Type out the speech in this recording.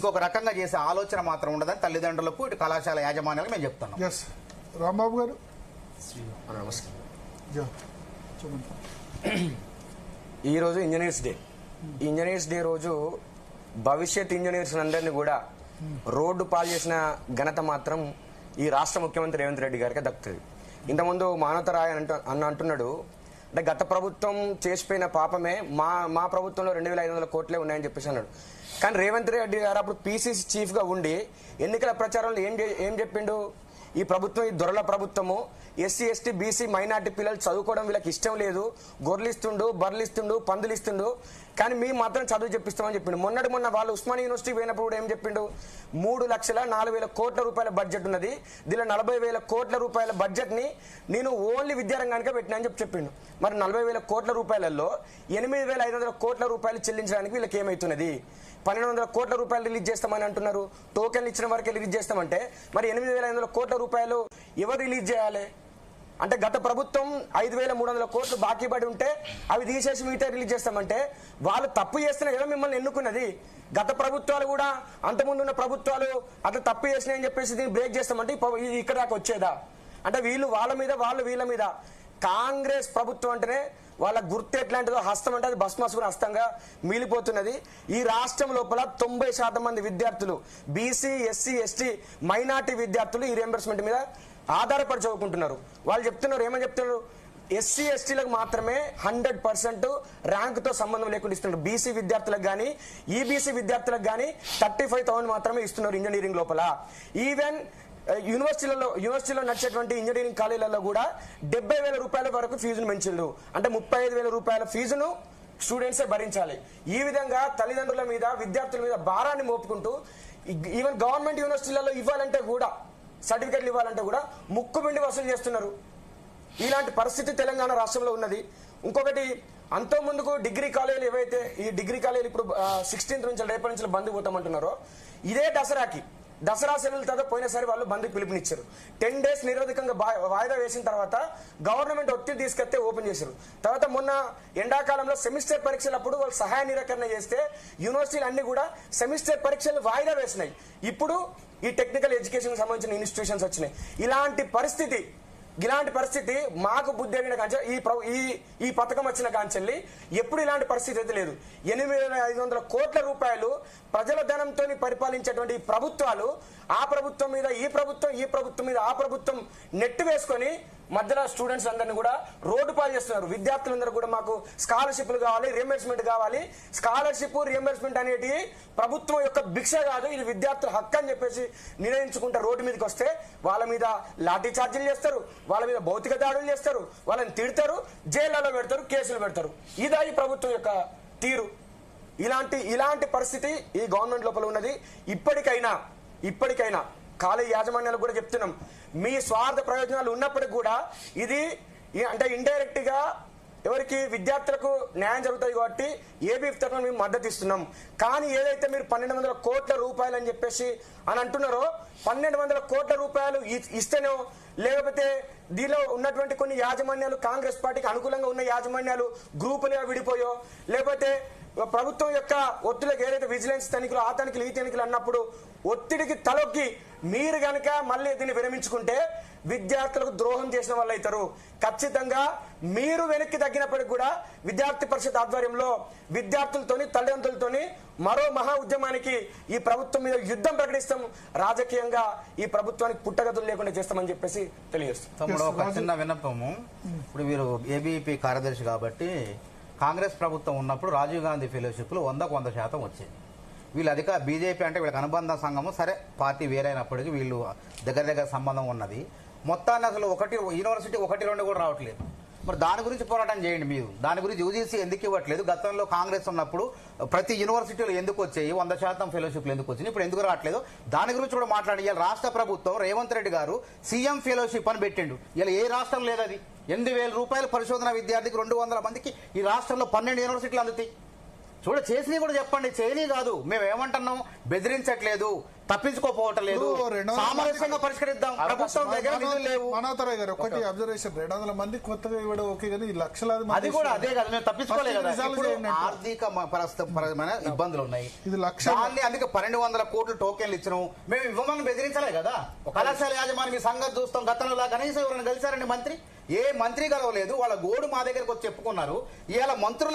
ఇంకొక రకంగా చేసే ఆలోచన మాత్రం ఉండదని తల్లిదండ్రులకు ఇటు కళాశాల యాజమాన్యాలకు మేము చెప్తున్నాం. రాంబాబు గారు ఈరోజు ఇంజనీర్స్ డే. ఇంజనీర్స్ డే రోజు భవిష్యత్ ఇంజనీర్స్ అందరినీ కూడా రోడ్డు పాలు చేసిన ఘనత మాత్రం ఈ రాష్ట్ర ముఖ్యమంత్రి రేవంత్ రెడ్డి గారికి దక్కుతుంది. ఇంతకుముందు మానవత రాయ్ అంటున్నాడు, అంటే గత ప్రభుత్వం చేసిపోయిన పాపమే మా ప్రభుత్వంలో 2,500 కోట్లే ఉన్నాయని చెప్పేసి అన్నాడు. కానీ రేవంత్ రెడ్డి గారు అప్పుడు పీసీసీ చీఫ్ గా ఉండి ఎన్నికల ప్రచారంలో ఏం చెప్పిండు, ఈ ప్రభుత్వం ఈ దొరల ప్రభుత్వము, ఎస్సీ ఎస్టీ బీసీ మైనార్టీ పిల్లలు చదువుకోవడం వీళ్ళకి ఇష్టం లేదు, గొర్రెలిస్తుండు బర్రెలిస్తుండు పందులిస్తుండు, కానీ మేము మాత్రం చదువు చెప్పిస్తామని చెప్పిండు. మొన్న వాళ్ళు ఉస్మానియా యూనివర్సిటీ పోయినప్పుడు కూడా ఏం చెప్పిండు, 3,04,000 కోట్ల రూపాయల బడ్జెట్ ఉన్నది, దీనిలో 40,000 కోట్ల రూపాయల బడ్జెట్ ని నేను ఓన్లీ విద్యారంగానికే పెట్టినా అని చెప్పిండు. మరి 40,000 కోట్ల రూపాయలలో 8,500 కోట్ల రూపాయలు చెల్లించడానికి వీళ్ళకి ఏమైతున్నది? 1,200 కోట్ల రూపాయలు రిలీజ్ చేస్తామని అంటున్నారు. టోకెన్లు ఇచ్చిన వరకే రిలీజ్ చేస్తామంటే మరి 8,500 కోట్ల రూపాయలు ఎవరు రిలీజ్ చేయాలి? అంటే గత ప్రభుత్వం 5,300 కోట్లు బాకీ పడి ఉంటే అవి తీసేసి మిగతా రిలీజ్ చేస్తామంటే వాళ్ళు తప్పు చేస్తున్నా కదా మిమ్మల్ని ఎన్నుకున్నది. గత ప్రభుత్వాలు కూడా అంతకుముందు ఉన్న ప్రభుత్వాలు అట్లా తప్పు చేసినాయని చెప్పేసి దీన్ని బ్రేక్ చేస్తామంటే ఇక్కడ దాకా వచ్చేదా? అంటే వీళ్ళు వాళ్ళ మీద వాళ్ళు వీళ్ళ మీద. కాంగ్రెస్ ప్రభుత్వం అంటేనే వాళ్ళ గుర్తు ఎట్లాంటిదో హస్తం అంటే అది భస్మాసుకుని హస్తంగా మిగిలిపోతున్నది. ఈ రాష్ట్రం లోపల 90% మంది విద్యార్థులు బీసీ ఎస్సీ ఎస్టీ మైనార్టీ విద్యార్థులు ఈ రియంబర్స్మెంట్ మీద ఆధారపడి చదువుకుంటున్నారు. వాళ్ళు చెప్తున్నారు, ఏమని చెప్తున్నారు, ఎస్సీ ఎస్టీలకు మాత్రమే 100% ర్యాంకుతో సంబంధం లేకుండా ఇస్తున్నారు. బీసీ విద్యార్థులకు కానీ ఈబీసీ విద్యార్థులకు కానీ 35,000 మాత్రమే ఇస్తున్నారు ఇంజనీరింగ్ లోపల. ఈవెన్ యూనివర్సిటీలో నడిచేటువంటి ఇంజనీరింగ్ కాలేజీలలో కూడా 70,000 రూపాయల వరకు ఫీజును పెంచిండు. అంటే 35,000 రూపాయల ఫీజును స్టూడెంట్సే భరించాలి. ఈ విధంగా తల్లిదండ్రుల మీద విద్యార్థుల మీద భారాన్ని మోపుకుంటూ ఈవెన్ గవర్నమెంట్ యూనివర్సిటీలలో ఇవ్వాలంటే కూడా సర్టిఫికెట్లు ఇవ్వాలంటే కూడా ముక్కుబిండి వసూలు చేస్తున్నారు. ఇలాంటి పరిస్థితి తెలంగాణ రాష్ట్రంలో ఉన్నది. ఇంకొకటి, అంతో ముందుకు డిగ్రీ కాలేజీలు ఏవైతే ఈ డిగ్రీ కాలేజీలు ఇప్పుడు 16th నుంచి రేపటి నుంచి బంద్ పోతామంటున్నారో, ఇదే దసరా సెలవుల తర్వాత పోయినసారి వాళ్ళు బంద్కు పిలుపునిచ్చారు. 10 days నిరోధకంగా వాయిదా వేసిన తర్వాత గవర్నమెంట్ ఒత్తిడి తీసుకెళ్తే ఓపెన్ చేశారు. తర్వాత మొన్న ఎండాకాలంలో సెమిస్టర్ పరీక్షలప్పుడు వాళ్ళు సహాయ నిరాకరణ చేస్తే యూనివర్సిటీలు అన్ని కూడా సెమిస్టర్ పరీక్షలు వాయిదా వేసినాయి. ఇప్పుడు ఈ టెక్నికల్ ఎడ్యుకేషన్ సంబంధించిన ఇన్స్టిట్యూషన్స్ వచ్చినాయి. ఇలాంటి పరిస్థితి మాకు బుద్ధి అయిన కాంచెల్లి ఈ పథకం వచ్చిన కాంచెల్లి ఎప్పుడు ఇలాంటి పరిస్థితి అయితే లేదు. 8,500 కోట్ల రూపాయలు ప్రజల ధనంతో పరిపాలించేటువంటి ప్రభుత్వాలు ఆ ప్రభుత్వం మీద ఈ ప్రభుత్వం మీద ఆ ప్రభుత్వం నెట్ వేసుకొని మధ్యలో స్టూడెంట్స్ అందరినీ కూడా రోడ్డు పాలు చేస్తున్నారు. విద్యార్థులందరూ కూడా మాకు స్కాలర్షిప్లు కావాలి, రియంబర్స్మెంట్ కావాలి. స్కాలర్షిప్ రియంబర్స్మెంట్ అనేటి ప్రభుత్వం యొక్క భిక్ష కాదు, ఇది విద్యార్థుల హక్కు అని చెప్పేసి నిర్ణయించుకుంటే రోడ్డు మీదకి వస్తే వాళ్ళ మీద లాఠీ చార్జీలు చేస్తారు, వాళ్ళ మీద భౌతిక దాడులు చేస్తారు, వాళ్ళని తిడతారు, జైళ్లలో పెడతారు, కేసులు పెడతారు. ఇదా ఈ ప్రభుత్వం యొక్క తీరు? ఇలాంటి పరిస్థితి ఈ గవర్నమెంట్ లోపల ఉన్నది. ఇప్పటికైనా కాలేజీ యాజమాన్యాలకు కూడా చెప్తున్నాం, మీ స్వార్థ ప్రయోజనాలు ఉన్నప్పటికీ కూడా ఇది అంటే ఇండైరెక్ట్ గా ఎవరికి విద్యార్థులకు న్యాయం జరుగుతుంది కాబట్టి ఏబీఎఫ్ తరఫున మేము మద్దతు ఇస్తున్నాం. కానీ ఏదైతే మీరు 1,200 కోట్ల రూపాయలు అని చెప్పేసి అని అంటున్నారో, 1,200 కోట్ల రూపాయలు ఇస్తేనో, లేకపోతే దీనిలో ఉన్నటువంటి కొన్ని యాజమాన్యాలు కాంగ్రెస్ పార్టీకి అనుకూలంగా ఉన్న యాజమాన్యాలు గ్రూపులుగా విడిపోయో, లేకపోతే ప్రభుత్వం యొక్క ఒత్తిడికి ఏదైతే విజిలెన్స్ తనిఖీలు ఆ తనిఖీలు ఈ తనిఖీలు అన్నప్పుడు ఒత్తిడికి తలొక్కి మీరు గనక మళ్ళీ దీన్ని విరమించుకుంటే విద్యార్థులకు ద్రోహం చేసిన వాళ్ళు అవుతారు. ఖచ్చితంగా మీరు వెనక్కి తగ్గినప్పటికీ కూడా విద్యార్థి పరిషత్ ఆధ్వర్యంలో విద్యార్థులతోని తల్లిదండ్రులతోని మరో మహా ఉద్యమానికి ఈ ప్రభుత్వం మీద యుద్ధం ప్రకటిస్తాం. రాజకీయంగా ఈ ప్రభుత్వానికి పుట్టగతులు లేకుండా చేస్తామని చెప్పేసి తెలియజేస్తాం. ఒక చిన్న విన్నపము, ఇప్పుడు మీరు ఏబీపీ కార్యదర్శి కాబట్టి కాంగ్రెస్ ప్రభుత్వం ఉన్నప్పుడు రాజీవ్ గాంధీ ఫెలోషిప్లు 100% వచ్చేది. వీళ్ళు బీజేపీ అంటే వీళ్ళకి అనుబంధ సంఘము, సరే పార్టీ వేరైనప్పటికీ వీళ్ళు దగ్గర సంబంధం ఉన్నది. మొత్తాన్ని అసలు యూనివర్సిటీ 1-2 కూడా రావట్లేదు. మరి దాని గురించి పోరాటం చేయండి. మీరు దాని గురించి యూజీసీ ఎందుకు ఇవ్వట్లేదు? గతంలో కాంగ్రెస్ ఉన్నప్పుడు ప్రతి యూనివర్సిటీలో ఎందుకు వచ్చాయి 100% ఫెలోషిప్లు ఎందుకు వచ్చినాయి, ఇప్పుడు ఎందుకు రావట్లేదు? దాని గురించి కూడా మాట్లాడి రాష్ట్ర ప్రభుత్వం రేవంత్ రెడ్డి గారు సీఎం ఫెలోషిప్ అని పెట్టిండు. ఇలా ఏ రాష్ట్రం లేదు. అది 8,000 రూపాయలు పరిశోధన విద్యార్థికి 200 మందికి ఈ రాష్ట్రంలో 12 యూనివర్సిటీలు అందుతాయి. చేసినవి కూడా చెప్పండి, చేయని కాదు. మేము ఏమంటున్నాం, బెదిరించట్లేదు, తప్పించుకోపోవటం లేదు, ఇప్పుడు 200 సామరస్యంగా పరిష్కరిద్దాం. ప్రభుత్వం దగ్గర నిధులు లేవు. మనోతరాయ్ గారు ఒకటి అబ్జర్వేషన్, 200 మంది కొత్తగా ఇవ్వడం ఓకే, కానీ ఈ లక్షలాది మంది అది కూడా అదే కదా, మేము తప్పించుకోలేదు కదా. రిజాల్వ్ ఇప్పుడు చేయండి. ఆర్థికపరమైన ఇబ్బందులు ఉన్నాయి, ఇది లక్ష దాన్ని అందుకే 1200 కోట్లు టోకెన్లు ఇచ్చినాం. మేము ఇవ్వమని బెదిరించలే కదా. కళాశాల యాజమాన్యం మీ సంగతి చూస్తాం. గతంలో కనీసం ఎవరైనా కలిసారండి మంత్రి? ఏ మంత్రి కలవలేదు. వాళ్ళ గోడు మా దగ్గరకు వచ్చి చెప్పుకున్నారు. ఇవాళ మంత్రులు